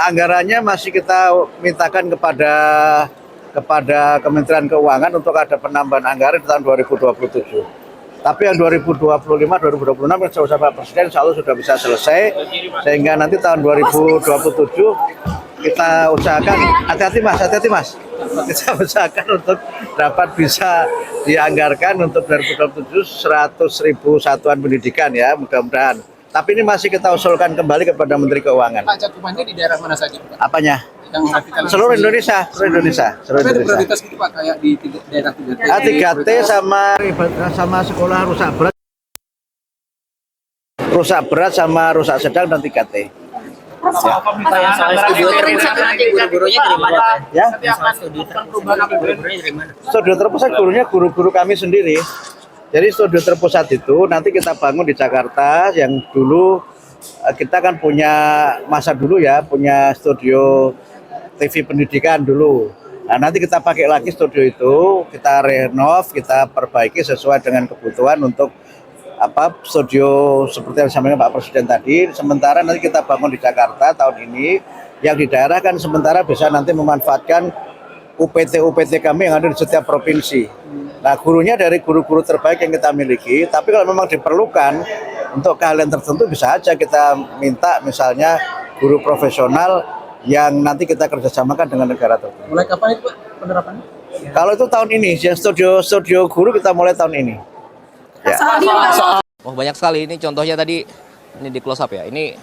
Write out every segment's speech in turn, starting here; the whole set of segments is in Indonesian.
Anggarannya masih kita mintakan kepada Kementerian Keuangan untuk ada penambahan anggaran di tahun 2027. Tapi yang 2025, 2026 insya Allah Pak Presiden sudah bisa selesai, sehingga nanti tahun 2027 kita usahakan, hati-hati mas, kita usahakan untuk dapat bisa dianggarkan untuk 2027 100.000 satuan pendidikan ya, mudah-mudahan. Tapi ini masih kita usulkan kembali kepada Menteri Keuangan. Pak, cakupannya di daerah mana saja, Pak? Apanya? Seluruh Indonesia. Ada prioritas gitu Pak, kayak di daerah 3T. 3T sama sekolah rusak berat sama rusak sedang dan 3T. Studio terpusat guru-guru kami sendiri. Jadi studio terpusat itu nanti kita bangun di Jakarta, yang dulu kita kan punya masa dulu ya, punya studio TV pendidikan dulu. Nah, nanti kita pakai lagi studio itu, kita renov, kita perbaiki sesuai dengan kebutuhan untuk studio seperti yang disampaikan Pak Presiden tadi. Sementara nanti kita bangun di Jakarta tahun ini, yang di daerah kan sementara bisa nanti memanfaatkan UPT kami yang ada di setiap provinsi. Nah, gurunya dari guru-guru terbaik yang kita miliki, tapi kalau memang diperlukan untuk keahlian tertentu bisa aja kita minta misalnya guru profesional yang nanti kita kerjasamakan dengan negara tertentu. Mulai kapan itu Pak penerapannya? Kalau itu tahun ini, yang studio guru kita mulai tahun ini. Ya. Oh, banyak sekali ini contohnya tadi, ini di close up ya, ini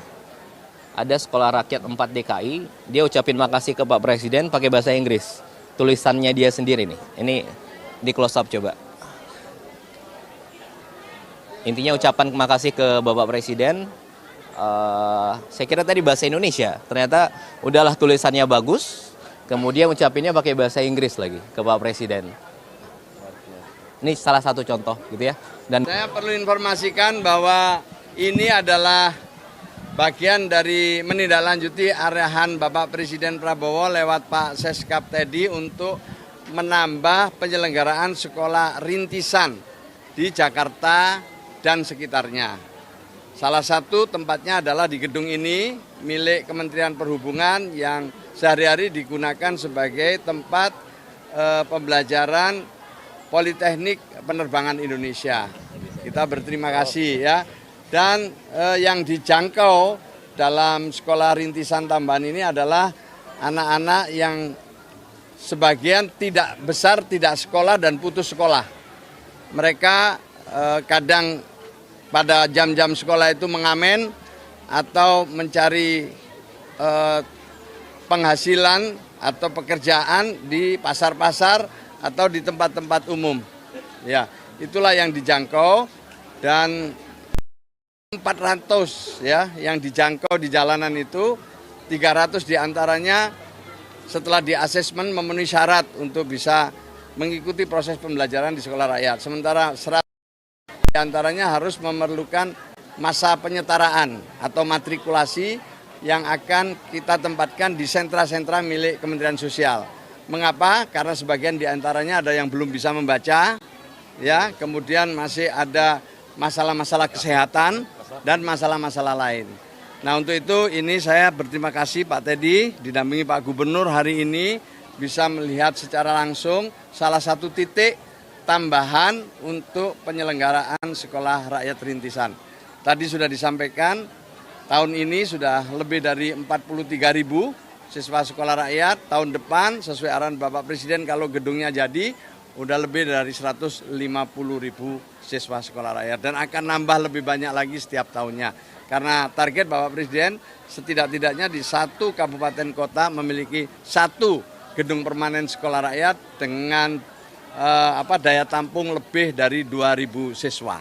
ada sekolah rakyat 4 DKI, dia ucapin makasih ke Pak Presiden pakai bahasa Inggris, tulisannya dia sendiri nih, ini di close up coba. Intinya ucapan makasih ke Bapak Presiden, saya kira tadi bahasa Indonesia, ternyata udahlah tulisannya bagus, kemudian ucapinnya pakai bahasa Inggris lagi ke Pak Presiden. Ini salah satu contoh gitu ya. Dan saya perlu informasikan bahwa ini adalah bagian dari menindaklanjuti arahan Bapak Presiden Prabowo lewat Pak Seskap tadi untuk menambah penyelenggaraan sekolah rintisan di Jakarta dan sekitarnya. Salah satu tempatnya adalah di gedung ini milik Kementerian Perhubungan yang sehari-hari digunakan sebagai tempat pembelajaran Politeknik Penerbangan Indonesia. Kita berterima kasih ya. Dan yang dijangkau dalam sekolah rintisan tambahan ini adalah anak-anak yang sebagian tidak besar, tidak sekolah dan putus sekolah. Mereka kadang pada jam-jam sekolah itu mengamen atau mencari penghasilan atau pekerjaan di pasar-pasar atau di tempat-tempat umum. Ya, itulah yang dijangkau, dan 400 ya yang dijangkau di jalanan itu, 300 diantaranya setelah di asesmen memenuhi syarat untuk bisa mengikuti proses pembelajaran di sekolah rakyat. Sementara 100 diantaranya harus memerlukan masa penyetaraan atau matrikulasi yang akan kita tempatkan di sentra-sentra milik Kementerian Sosial. Mengapa? Karena sebagian diantaranya ada yang belum bisa membaca, ya, kemudian masih ada masalah-masalah kesehatan dan masalah-masalah lain. Nah, untuk itu ini saya berterima kasih Pak Teddy didampingi Pak Gubernur hari ini bisa melihat secara langsung salah satu titik tambahan untuk penyelenggaraan sekolah rakyat rintisan. Tadi sudah disampaikan, tahun ini sudah lebih dari 43.000 siswa sekolah rakyat. Tahun depan sesuai arahan Bapak Presiden kalau gedungnya jadi udah lebih dari 150.000 siswa sekolah rakyat dan akan nambah lebih banyak lagi setiap tahunnya. Karena target Bapak Presiden setidak-tidaknya di satu kabupaten kota memiliki satu gedung permanen sekolah rakyat dengan daya tampung lebih dari 2.000 siswa.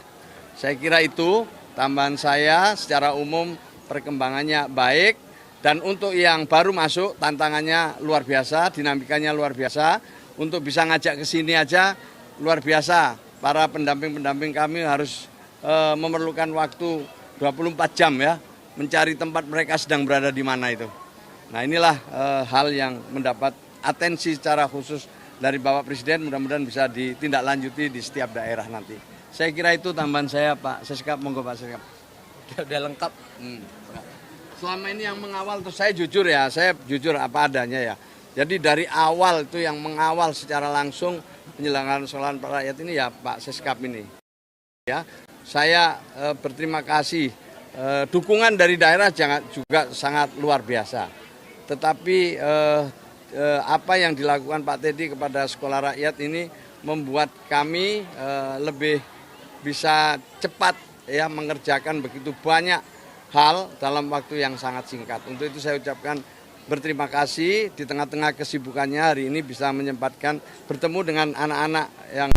Saya kira itu tambahan saya. Secara umum perkembangannya baik. Dan untuk yang baru masuk tantangannya luar biasa, dinamikanya luar biasa. Untuk bisa ngajak ke sini aja luar biasa. Para pendamping-pendamping kami harus memerlukan waktu 24 jam ya, mencari tempat mereka sedang berada di mana itu. Nah, inilah hal yang mendapat atensi secara khusus dari Bapak Presiden, mudah-mudahan bisa ditindaklanjuti di setiap daerah nanti. Saya kira itu tambahan saya Pak Seskap, monggo Pak Seskap. Udah lengkap. selama ini yang mengawal, terus saya jujur apa adanya ya. Jadi dari awal itu yang mengawal secara langsung penyelenggaraan sekolahan rakyat ini ya Pak Seskap ini. Ya, saya berterima kasih. Dukungan dari daerah juga sangat luar biasa. Tetapi apa yang dilakukan Pak Teddy kepada sekolah rakyat ini membuat kami lebih bisa cepat ya mengerjakan begitu banyak hal dalam waktu yang sangat singkat. Untuk itu saya ucapkan berterima kasih di tengah-tengah kesibukannya hari ini bisa menyempatkan bertemu dengan anak-anak yang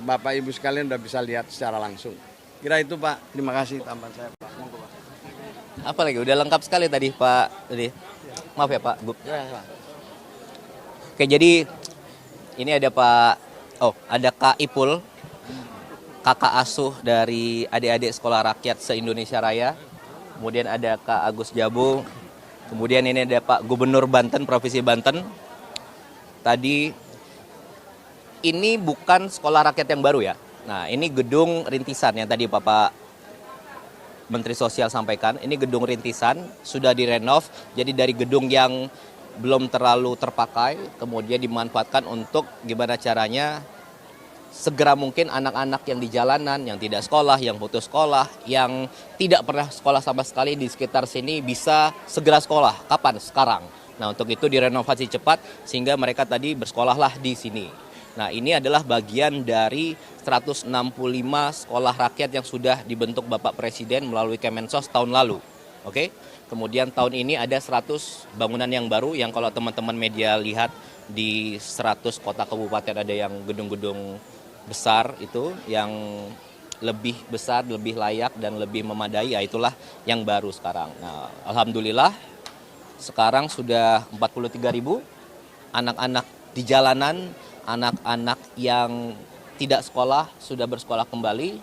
Bapak Ibu sekalian sudah bisa lihat secara langsung. Kira itu Pak, terima kasih tambahan saya Pak. Monggo Pak. Apa lagi? Udah lengkap sekali tadi Pak. Tadi. Maaf ya Pak. Oke, jadi ini ada ada Kak Ipul, kakak asuh dari adik-adik sekolah rakyat se-Indonesia Raya. Kemudian ada Kak Agus Jabu. Kemudian ini ada Pak Gubernur Banten, Provinsi Banten. Tadi ini bukan sekolah rakyat yang baru ya. Nah, ini gedung rintisan yang tadi Bapak Menteri Sosial sampaikan. Ini gedung rintisan, sudah direnov. Jadi dari gedung yang belum terlalu terpakai, kemudian dimanfaatkan untuk gimana caranya segera mungkin anak-anak yang di jalanan, yang tidak sekolah, yang putus sekolah, yang tidak pernah sekolah sama sekali di sekitar sini bisa segera sekolah. Kapan? Sekarang. Nah, untuk itu direnovasi cepat sehingga mereka tadi bersekolahlah di sini. Nah, ini adalah bagian dari 165 sekolah rakyat yang sudah dibentuk Bapak Presiden melalui Kemensos tahun lalu. Oke? Kemudian tahun ini ada 100 bangunan yang baru yang kalau teman-teman media lihat di 100 kota kabupaten ada yang gedung-gedung besar itu yang lebih besar, lebih layak dan lebih memadai, ya itulah yang baru sekarang. Nah, alhamdulillah sekarang sudah 43.000 anak-anak di jalanan, anak-anak yang tidak sekolah sudah bersekolah kembali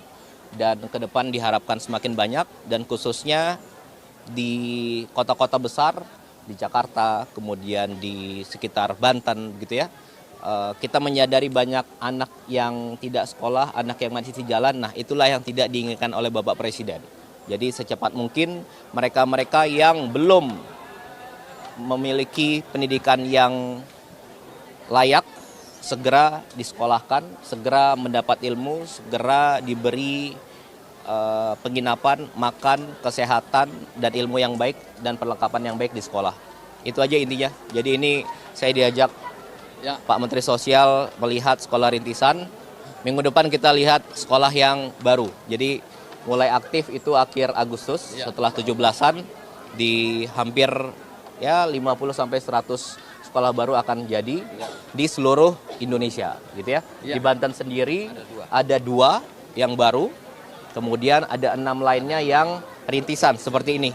dan ke depan diharapkan semakin banyak dan khususnya di kota-kota besar di Jakarta, kemudian di sekitar Banten gitu ya. Kita menyadari banyak anak yang tidak sekolah, anak yang masih di jalan. Nah, itulah yang tidak diinginkan oleh Bapak Presiden. Jadi secepat mungkin mereka-mereka yang belum memiliki pendidikan yang layak segera disekolahkan, segera mendapat ilmu, segera diberi penginapan, makan, kesehatan, dan ilmu yang baik dan perlengkapan yang baik di sekolah. Itu aja intinya. Jadi ini saya diajak Pak Menteri Sosial melihat sekolah rintisan. Minggu depan kita lihat sekolah yang baru. Jadi mulai aktif itu akhir Agustus setelah 17-an di hampir 50 sampai 100 sekolah baru akan jadi di seluruh Indonesia gitu ya. Di Banten sendiri ada 2 yang baru. Kemudian ada 6 lainnya yang rintisan seperti ini.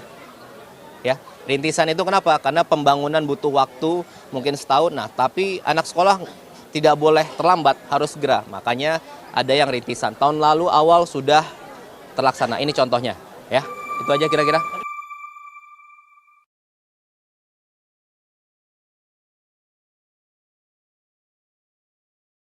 Ya, rintisan itu kenapa? Karena pembangunan butuh waktu mungkin setahun. Nah, tapi anak sekolah tidak boleh terlambat, harus segera. Makanya ada yang rintisan. Tahun lalu awal sudah terlaksana. Ini contohnya, ya. Itu aja kira-kira.